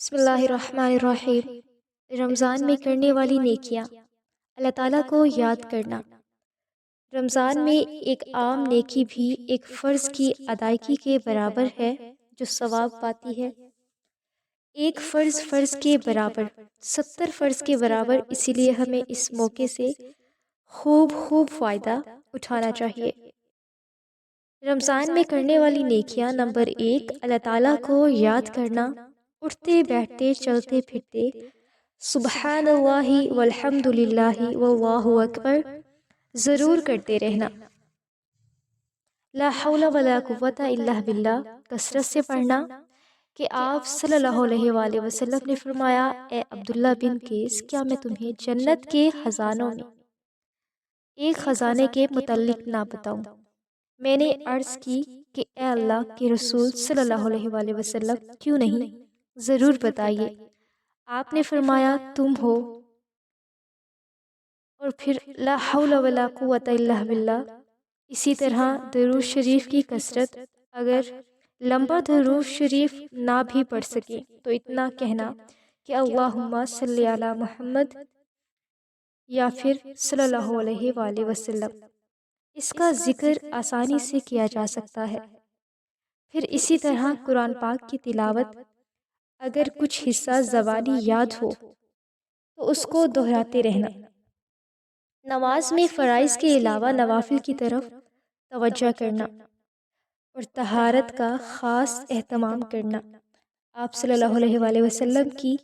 بسم اللہ الرحمن الرحیم۔ رمضان میں کرنے والی نیکیاں، اللہ تعالیٰ کو یاد کرنا۔ رمضان میں ایک عام نیکی بھی ایک فرض کی ادائیگی کے برابر ہے جو ثواب پاتی ہے۔ ایک فرض کے برابر 70 فرض کے برابر، اسی لیے ہمیں اس موقع سے خوب فائدہ اٹھانا چاہیے۔ رمضان میں کرنے والی نیکیاں، نمبر 1، اللہ تعالیٰ کو یاد کرنا، اٹھتے بیٹھتے چلتے پھرتے سبحان اللہ والحمد للہ واللہ اکبر ضرور کرتے رہنا۔ لا حول ولا قوت الا باللہ کثرت سے پڑھنا کہ آپ صلی اللہ علیہ وآلہ وسلم نے فرمایا، اے عبداللہ بن قیس، کیا میں تمہیں جنت کے خزانوں میں ایک خزانے کے متعلق نہ بتاؤں؟ میں نے عرض کی کہ اے اللہ کے رسول صلی اللہ علیہ وآلہ وسلم، کیوں نہیں، ضرور بتائیے۔ آپ نے فرمایا، تم ہو، اور پھر لا حول ولا قوت الا باللہ۔ اسی طرح درود شریف کی کثرت، اگر لمبا درود شریف نہ بھی پڑھ سکے تو اتنا کہنا کہ اللہم صلی علی محمد یا پھر صلی اللہ علیہ وآلہ وسلم۔ اس کا ذکر آسانی سے کیا جا سکتا ہے۔ پھر اسی طرح قرآن پاک کی تلاوت، اگر کچھ حصہ زبانی یاد ہو تو اس کو دہراتے رہنا۔ نماز میں فرائض کے علاوہ نوافل کی طرف توجہ کرنا اور طہارت کا خاص اہتمام کرنا۔ آپ صلی اللہ علیہ وآلہ وسلم کی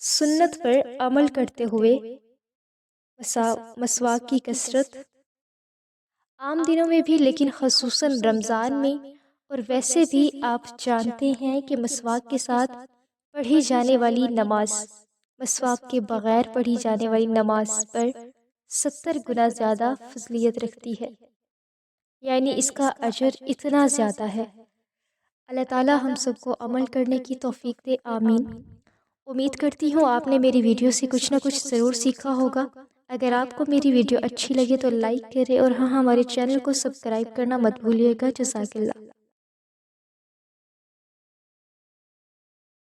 سنت پر عمل کرتے ہوئے مسواک کی کثرت، عام دنوں میں بھی لیکن خصوصاً رمضان میں، اور ویسے بھی آپ جانتے ہیں کہ مسواک کے ساتھ پڑھی جانے والی نماز مسواک کے بغیر پڑھی جانے والی نماز پر 70 گنا زیادہ فضیلت رکھتی ہے، یعنی اس کا اجر اتنا زیادہ ہے۔ اللہ تعالیٰ ہم سب کو عمل کرنے کی توفیق دے، آمین۔ امید کرتی ہوں آپ نے میری ویڈیو سے کچھ نہ کچھ ضرور سیکھا ہوگا۔ اگر آپ کو میری ویڈیو اچھی لگے تو لائک کریں، اور ہاں، ہمارے چینل کو سبسکرائب کرنا مت بھولیے گا۔ جزاک اللہ۔